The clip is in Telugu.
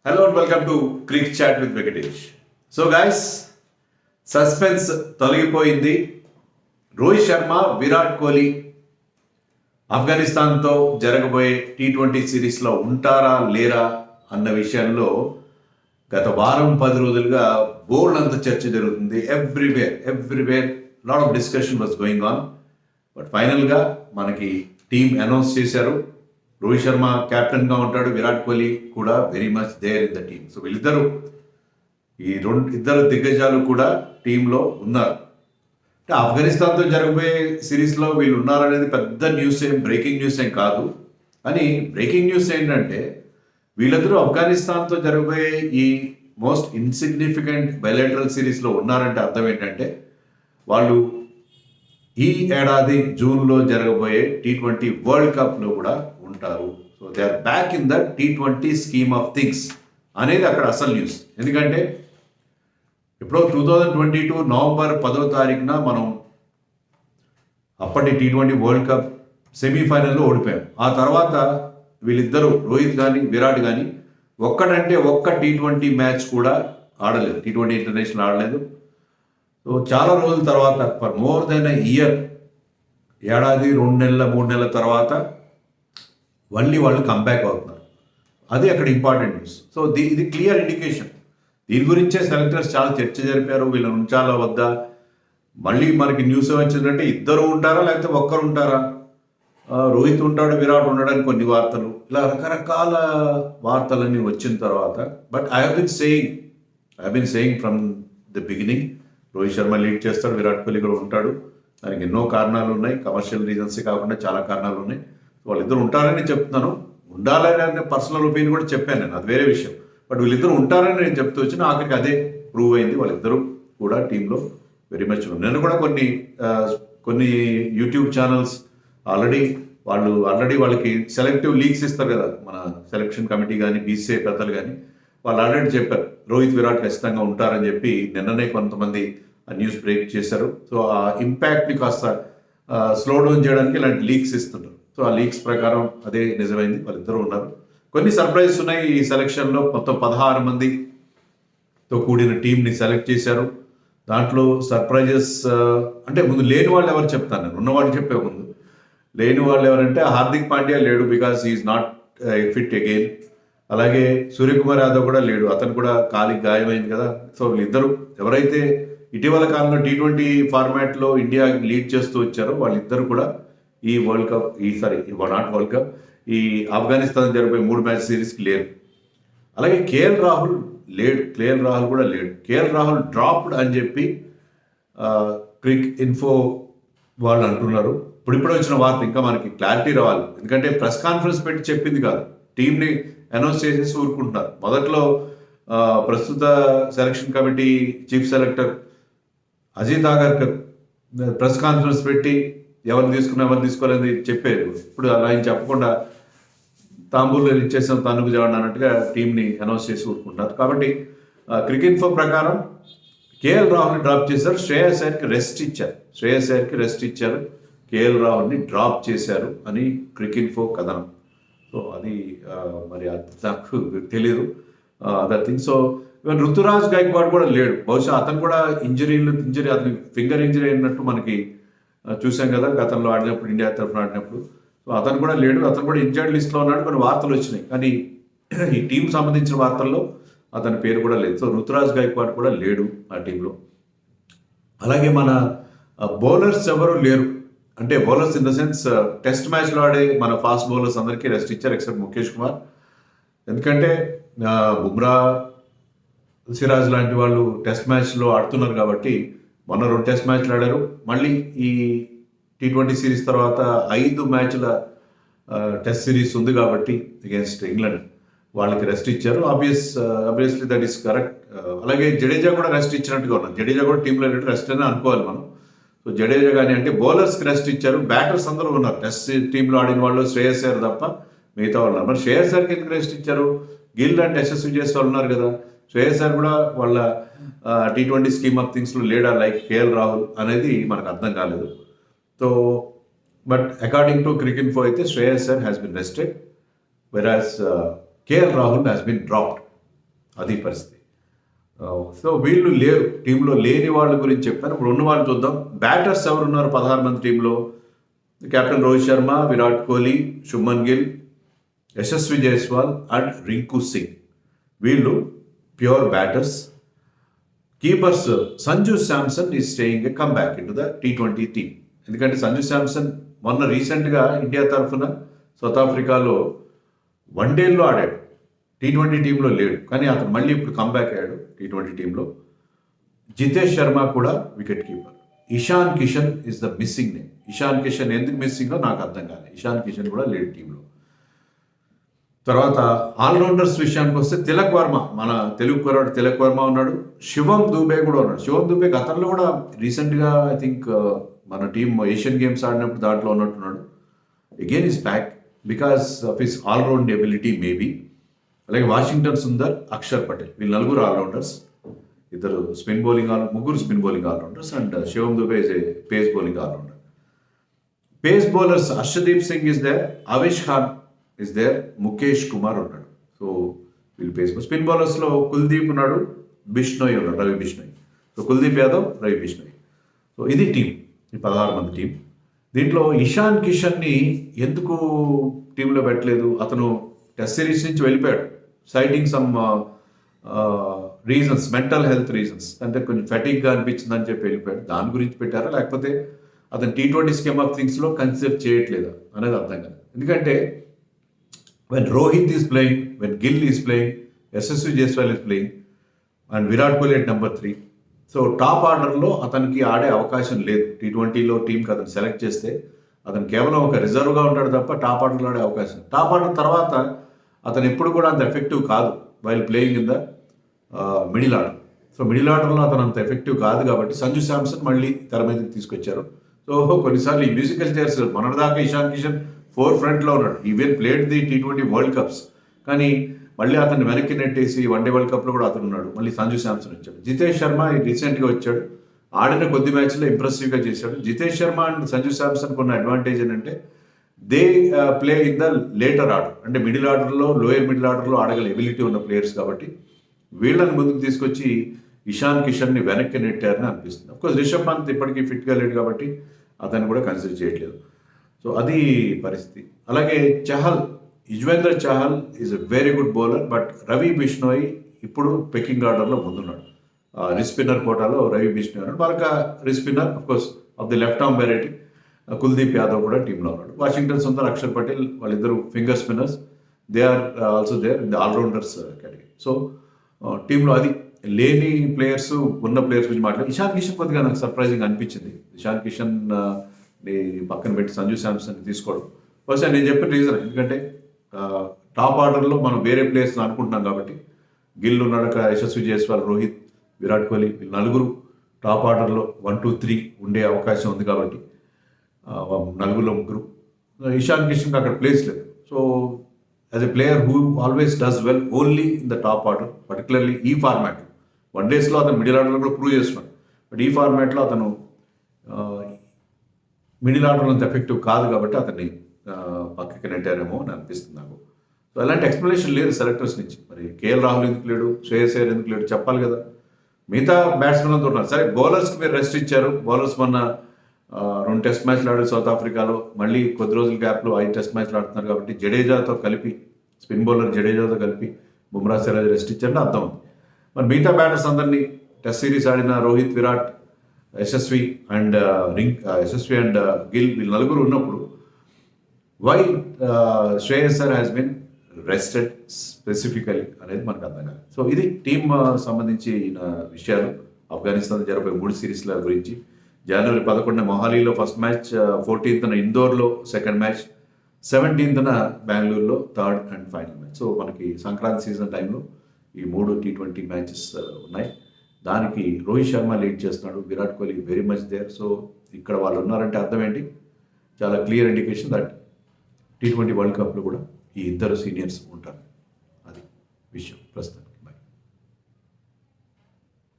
Hello and welcome to Cricket Chat with Venkatesh. So guys, suspense తొలగిపోయింది. రోహిత్ శర్మ, విరాట్ కోహ్లీ ఆఫ్ఘనిస్తాన్తో జరగబోయే T20 సిరీస్లో ఉంటారా లేరా అన్న విషయంలో గత వారం 10 రోజులుగా బోల్డ్ అంత చర్చ జరుగుతుంది. Everywhere lot of discussion was going on. But ఫైనల్గా మనకి టీం అనౌన్స్ చేశారు. రోహిత్ శర్మ కెప్టెన్గా ఉంటాడు, విరాట్ కోహ్లీ కూడా very much there in the team. So వీళ్ళిద్దరూ ఇద్దరు దిగ్గజాలు కూడా టీంలో ఉన్నారు. అంటే ఆఫ్ఘనిస్తాన్తో జరగబోయే సిరీస్లో వీళ్ళు ఉన్నారనేది పెద్ద న్యూస్ బ్రేకింగ్ న్యూస్ ఏం కాదు. అని బ్రేకింగ్ న్యూస్ ఏంటంటే వీళ్ళిద్దరూ ఆఫ్ఘనిస్తాన్తో జరగబోయే ఈ మోస్ట్ ఇన్సిగ్నిఫికెంట్ బయలేటరల్ సిరీస్లో ఉన్నారంటే అర్థం ఏంటంటే వాళ్ళు ఈ ఏడాది జూన్లో జరగబోయే T20 వరల్డ్ కప్లో కూడా ఉంటారు. So they are back in the T20 scheme of things అనేది అక్కడ అసలు న్యూస్. ఎందుకంటే ఇప్పుడు 2022 నవంబర్ 10వ తారీఖున మనం అప్పటి T20 వరల్డ్ కప్ సెమీఫైనల్లో ఓడిపోయాం. ఆ తర్వాత వీళ్ళిద్దరూ రోహిత్ కానీ విరాట్ కానీ ఒక్కటంటే ఒక్క T20 మ్యాచ్ కూడా ఆడలేదు, T20 ఇంటర్నేషనల్ ఆడలేదు. సో చాలా రోజుల తర్వాత ఫర్ మోర్ దెన్ ఇయర్, ఏడాది 2 నెలల 3 నెలల తర్వాత మళ్ళీ వాళ్ళు కంబ్యాక్ అవుతున్నారు. అది అక్కడ ఇంపార్టెంట్ న్యూస్. సో ఇది క్లియర్ ఇండికేషన్. దీని గురించే సెలెక్టర్స్ చాలా చర్చ జరిపారు, వీళ్ళని ఉంచాలా వద్దా. మళ్ళీ మనకి న్యూస్ వచ్చిందంటే ఇద్దరు ఉంటారా లేకపోతే ఒక్కరు ఉంటారా, రోహిత్ ఉంటాడు విరాట్ ఉండడానికి కొన్ని వార్తలు, ఇలా రకరకాల వార్తలన్నీ వచ్చిన తర్వాత but I have been saying from the beginning Rohit Sharma lead చేస్తాడు, విరాట్ కోహ్లీ కూడా ఉంటాడు. దానికి ఎన్నో కారణాలు ఉన్నాయి, కమర్షియల్ రీజన్స్ కాకుండా చాలా కారణాలు ఉన్నాయి. వాళ్ళిద్దరు ఉంటారని చెప్తున్నాను. ఉండాలని అనే పర్సనల్ ఒపీనియన్ కూడా చెప్పాను నేను, అది వేరే విషయం. బట్ వీళ్ళిద్దరు ఉంటారని నేను చెప్తూ వచ్చిన ఆఖరికి అదే ప్రూవ్ అయింది. వాళ్ళిద్దరూ కూడా టీంలో వెరీ మచ్ ఉన్నారు. నేను కూడా కొన్ని యూట్యూబ్ ఛానల్స్ ఆల్రెడీ వాళ్ళకి సెలెక్టివ్ లీగ్స్ ఇస్తారు కదా, మన సెలెక్షన్ కమిటీ కానీ BCCI పెద్దలు కానీ, వాళ్ళు ఆల్రెడీ చెప్పారు రోహిత్ విరాట్ ఖచ్చితంగా ఉంటారని చెప్పి. నిన్ననే కొంతమంది ఆ న్యూస్ బ్రేక్ చేశారు. సో ఆ ఇంపాక్ట్ని కాస్త స్లో డౌన్ చేయడానికి ఇలాంటి లీక్స్ ఇస్తున్నారు. సో ఆ లీక్స్ ప్రకారం అదే నిజమైంది, వాళ్ళిద్దరూ ఉన్నారు. కొన్ని సర్ప్రైజెస్ ఉన్నాయి ఈ సెలక్షన్లో. మొత్తం 16 మందితో కూడిన టీంని సెలెక్ట్ చేశారు. దాంట్లో సర్ప్రైజెస్ అంటే ముందు లేని వాళ్ళు ఎవరు చెప్తాను నేను, ఉన్నవాళ్ళు చెప్పే ముందు. లేని వాళ్ళు ఎవరంటే హార్దిక్ పాండ్యా లేడు, because is not fit again. అలాగే సూర్యకుమార్ యాదవ్ కూడా లేడు, అతను కూడా కాలికి గాయమైంది కదా. సో వీళ్ళిద్దరూ ఎవరైతే ఇటీవల కాలంలో T20 ఫార్మాట్లో ఇండియా లీడ్ చేస్తూ వచ్చారో వాళ్ళిద్దరు కూడా ఈ world cup not world cup, ఈ ఆఫ్ఘనిస్తాన్ జరిపే 3 మ్యాచ్ సిరీస్కి లేరు. అలాగే KL రాహుల్ కూడా లేడు. KL రాహుల్ డ్రాప్డ్ అని చెప్పి క్రిక్ ఇన్ఫో వాళ్ళు అంటున్నారు. ఇప్పుడిప్పుడే వచ్చిన వార్త, ఇంకా మనకి క్లారిటీ రావాలి. ఎందుకంటే ప్రెస్ కాన్ఫరెన్స్ పెట్టి చెప్పింది కాదు, టీంని అనౌన్స్ చేసేసి ఊరుకుంటున్నారు. మొదట్లో ప్రస్తుత selection committee chief selector Ajit Agarkar press conference పెట్టి ఎవరు తీసుకోలేదు చెప్పారు. ఇప్పుడు అలా ఆయన చెప్పకుండా తాంబూలు ఇచ్చేసాం తనుగు జవాన్ అన్నట్టుగా టీంని అనౌన్స్ చేసి ఊరుకుంటున్నారు. కాబట్టి క్రికెట్ ఇన్ఫో ప్రకారం KL రాహుల్ని డ్రాప్ చేశారు, శ్రేయస్ అయ్యర్కి రెస్ట్ ఇచ్చారు, KL రాహుల్ని డ్రాప్ చేశారు అని క్రికెట్ ఇన్ఫో కథనం. సో అది మరి నాకు తెలియదు other thing. So even Ruturaj Gaikwad కూడా లేడు. బహుశా అతను కూడా ఇంజరీ అతని ఫింగర్ ఇంజరీ అయినట్టు మనకి చూసాం కదా గతంలో ఆడినప్పుడు, ఇండియా తరఫున ఆడినప్పుడు. సో అతను కూడా లేడు, అతను కూడా ఇంజర్డ్ లిస్ట్లో ఉన్నాడు. కొన్ని వార్తలు వచ్చినాయి, కానీ ఈ టీం సంబంధించిన వార్తల్లో అతని పేరు కూడా లేదు. సో రుతురాజ్ గైక్వాడ్ కూడా లేడు ఆ టీంలో. అలాగే మన బౌలర్స్ ఎవరు లేరు, అంటే bowlers in the sense test మ్యాచ్లో ఆడే మన ఫాస్ట్ బౌలర్స్ అందరికీ రెస్ట్ ఇచ్చారు ఎక్సెప్ట్ ముఖేష్ కుమార్. ఎందుకంటే బుమ్రా, సిరాజ్ లాంటి వాళ్ళు టెస్ట్ మ్యాచ్లో ఆడుతున్నారు కాబట్టి మొన్న 2 టెస్ట్ మ్యాచ్లు ఆడారు. మళ్ళీ ఈ T20 సిరీస్ తర్వాత 5 మ్యాచ్ల టెస్ట్ సిరీస్ ఉంది కాబట్టి అగేన్స్ట్ ఇంగ్లాండ్ వాళ్ళకి రెస్ట్ ఇచ్చారు. Obviously that is correct. అలాగే జడేజా కూడా రెస్ట్ ఇచ్చినట్టుగా ఉన్నారు. జడేజా కూడా టీంలో రెస్ట్ అని అనుకోవాలి మనం. సో జడేజా కానీ అంటే బౌలర్స్కి రెస్ట్ ఇచ్చారు. బ్యాటర్స్ అందరూ ఉన్నారు, టెస్ట్ టీంలో ఆడిన వాళ్ళు శ్రేయస్ అయ్యర్ తప్ప మిగతా వాళ్ళు ఉన్నారు. మరి శ్రేయస్ అయ్యర్కి ఎందుకు రెస్ట్ ఇచ్చారు? గిల్ అండ్ యశస్వి చేసే వాళ్ళు ఉన్నారు కదా. శ్రేయస్ అయ్యర్ కూడా వాళ్ళ T20 స్కీమ్ ఆఫ్ థింగ్స్లో లేడా లైక్ KL రాహుల్ అనేది మనకు అర్థం కాలేదు. So but according to cricket info అయితే Shreyas Iyer has been rested, whereas KL Rahul has been dropped. అది పరిస్థితి. సో వీళ్ళు లేరు, టీంలో లేని వాళ్ళ గురించి చెప్పాను. ఇప్పుడు ఉన్న వాళ్ళు చూద్దాం. బ్యాటర్స్ ఎవరున్నారు 16 మంది టీంలో? Captain Rohit Sharma, Virat Kohli, Shubman Gill, Yashasvi Jaiswal and Rinku Singh. వీళ్ళు pure batters. Keepers Sanju Samson is staying a come back into the T20 team. ఎందుకంటే సంజు శాంసన్ మొన్న రీసెంట్గా ఇండియా తరఫున సౌత్ ఆఫ్రికాలో వన్డేల్లో ఆడాడు, T20 టీంలో లేడు. కానీ అతను మళ్ళీ ఇప్పుడు కమ్బ్యాక్ అయ్యాడు T20 టీంలో. జితేష్ శర్మ కూడా wicket keeper. Ishan Kishan is the missing name. Ishan Kishan ఎందుకు మిస్సింగో నాకు అర్థం కాలేదు. ఇషాన్ కిషన్ కూడా లేడు టీంలో. తర్వాత ఆల్రౌండర్స్ విషయానికి వస్తే తిలక్ వర్మ, మన తెలుగు కుర్రాడు తిలక్ వర్మ ఉన్నాడు. శివం దూబే కూడా ఉన్నాడు. శివం దూబే గతంలో కూడా రీసెంట్గా ఐ థింక్ మన టీం ఏషియన్ గేమ్స్ ఆడినప్పుడు దాంట్లో ఉన్నట్టున్నాడు. Again is back because of his all round ability maybe. అలాగే వాషింగ్టన్ సుందర్, అక్షర్ పటేల్, వీళ్ళు నలుగురు ఆల్రౌండర్స్. ముగ్గురు spin bowling all rounders and Shivam Dube is a pace bowling all rounder. Pace bowlers Harshdeep Singh is there, Avesh Khan is there, Mukesh Kumar ఉన్నాడు. సో వీళ్ళు పేస్. స్పిన్ బౌలర్స్లో కుల్దీప్ ఉన్నాడు, బిష్ణోయ్ ఉన్నాడు, రవి బిష్ణోయ్. సో కుల్దీప్ యాదవ్, రవి బిష్ణోయ్. సో ఇది టీం, ఈ 16 మంది టీం. దీంట్లో ఇషాన్ కిషన్ని ఎందుకు టీంలో పెట్టలేదు? అతను టెస్ట్ సిరీస్ నుంచి వెళ్ళిపోయాడు, citing some reasons, mental health reasons. అంటే కొంచెం ఫెటిక్గా అనిపించిందని చెప్పి వెళ్ళిపోయాడు. దాని గురించి పెట్టారా, లేకపోతే అతను T20 స్కీమ్ ఆఫ్ థింగ్స్లో కన్సిడర్ చేయట్లేదా అనేది అర్థం కాదు. ఎందుకంటే when Rohit is playing, when Gill is playing, Yashasvi Jaiswal is playing, and Virat Kohli at number 3. So top ఆర్డర్లో అతనికి ఆడే అవకాశం లేదు. T20లో టీంకి అతను సెలెక్ట్ చేస్తే అతను కేవలం ఒక రిజర్వ్గా ఉంటాడు తప్ప టాప్ ఆర్డర్లో ఆడే అవకాశం. టాప్ ఆర్డర్ తర్వాత అతను ఎప్పుడు కూడా అంత ఎఫెక్టివ్ కాదు while playing in the middle order. So middle ఆర్డర్లో అతను అంత ఎఫెక్టివ్ కాదు కాబట్టి సంజు శాంసన్ మళ్ళీ తెర మీదకి తీసుకొచ్చారు. సో కొన్నిసార్లు ఈ మ్యూజికల్ చైర్స్, మొన్నటిదాకా ఇషాన్ కిషన్ ఫోర్ ఫ్రంట్లో ఉన్నాడు, even played the T20 world cups, కానీ మళ్ళీ అతన్ని వెనక్కి నెట్టేసి వన్డే వరల్డ్ కప్లో కూడా అతను ఉన్నాడు. మళ్ళీ సంజు శాంసన్ వచ్చాడు. జితేష్ శర్మ రీసెంట్గా వచ్చాడు, ఆడిన కొద్ది మ్యాచ్లో ఇంప్రెసివ్గా చేశాడు. జితేష్ శర్మ అండ్ సంజు శాంసన్కి ఉన్న అడ్వాంటేజ్ ఏంటంటే they play in the later order, అంటే మిడిల్ ఆర్డర్లో, లోయర్ మిడిల్ ఆర్డర్లో ఆడగల ఎబిలిటీ ఉన్న ప్లేయర్స్ కాబట్టి వీళ్ళని ముందుకు తీసుకొచ్చి ఇషాన్ కిషన్ని వెనక్కి నెట్టారని అనిపిస్తుంది. అఫ్కోర్స్ రిషబ్ పంత్ ఇప్పటికీ ఫిట్గా లేడు కాబట్టి అతన్ని కూడా కన్సిడర్ చేయట్లేదు. సో అది పరిస్థితి. అలాగే Yuzvendra Chahal is a very good bowler, but Ravi Bishnoi ఇప్పుడు పెకింగ్ ఆర్డర్లో ముందున్నాడు. రిస్పిన్నర్ కోటాలో రవి బిష్ణోయ్ ఉన్నాడు. మరొక wrist spinner of course off the left arm variety Kuldeep Yadav కూడా టీంలో ఉన్నాడు. వాషింగ్టన్ సుందర్, అక్షర్ పటేల్ వాళ్ళిద్దరు finger spinners, they are also there in the all rounders category. So టీంలో అది లేని ప్లేయర్స్, ఉన్న ప్లేయర్స్ గురించి మాట్లాడి ఇషాన్ కిషన్ కొద్దిగా నాకు సర్ప్రైజింగ్ అనిపించింది. ఇషాన్ కిషన్ పక్కన పెట్టి సంజు శాంసన్ తీసుకోవడం బహుశా నేను చెప్పిన రీజన్. ఎందుకంటే టాప్ ఆర్డర్లో మనం వేరే ప్లేయర్స్ అనుకుంటున్నాం కాబట్టి గిల్ ఉన్నాడు, యశస్వి జైస్వాల్, రోహిత్, విరాట్ కోహ్లీ, వీళ్ళు నలుగురు టాప్ ఆర్డర్లో 1, 2, 3 ఉండే అవకాశం ఉంది కాబట్టి నలుగురులో ముగ్గురు. ఇషాన్ కిషన్కి అక్కడ ప్లేస్ లేదు. So as a player who always does well only in the top order, particularly ఈ ఫార్మాట్. వన్ డేస్లో అతను మిడిల్ ఆర్డర్లో కూడా ప్రూవ్ చేస్తున్నాడు, బట్ ఈ ఫార్మాట్లో అతను మిడిల్ ఆర్డర్లో అంత ఎఫెక్టివ్ కాదు కాబట్టి అతన్ని పక్కకి నెట్టారేమో అని అనిపిస్తుంది నాకు. సో అలాంటి ఎక్స్ప్లెనేషన్ లేదు సెలెక్టర్స్ నుంచి. మరి కేఎల్ రాహుల్ ఎందుకు లేడు, శ్రేయస్ అయ్యర్ ఎందుకు లేడు చెప్పాలి కదా. మిగతా బ్యాట్స్మెన్ అంతా ఉన్నారు. సరే బౌలర్స్కి మీరు రెస్ట్ ఇచ్చారు. బౌలర్స్ మొన్న 2 టెస్ట్ మ్యాచ్లు ఆడారు సౌత్ ఆఫ్రికాలో, మళ్ళీ కొద్ది రోజుల గ్యాప్లో 5 టెస్ట్ మ్యాచ్లు ఆడుతున్నారు కాబట్టి జడేజాతో కలిపి, స్పిన్ బౌలర్ జడేజాతో కలిపి బుమ్రా, సిరాజ్ రెస్ట్ ఇచ్చారంటే అర్థం ఉంది. మరి మిగతా బ్యాటర్స్ అందరినీ టెస్ట్ సిరీస్ ఆడిన రోహిత్, విరాట్, యశస్వి అండ్ గిల్, వీళ్ళు నలుగురు ఉన్నప్పుడు why Shreyas Iyer has been rested specifically అనేది మనకు అర్థం కాదు. సో ఇది టీమ్ సంబంధించిన విషయాలు. ఆఫ్ఘనిస్తాన్ జరగబోయే 3 సిరీస్ల గురించి. జనవరి 11 మొహాలీలో ఫస్ట్ మ్యాచ్, 14th ఇండోర్లో సెకండ్ మ్యాచ్, 17th బెంగళూరులో third and final match. So మనకి సంక్రాంతి సీజన్ టైంలో ఈ 3 T20 మ్యాచెస్ ఉన్నాయి. దానికి రోహిత్ శర్మ లీడ్ చేస్తున్నాడు, Virat Kohli very much there. So ఇక్కడ వాళ్ళు ఉన్నారంటే అర్థం ఏంటి? చాలా clear indication that T20 world కప్లో కూడా ఈ ఇద్దరు సీనియర్స్ ఉంటారు. అది విషయం ప్రస్తుతం.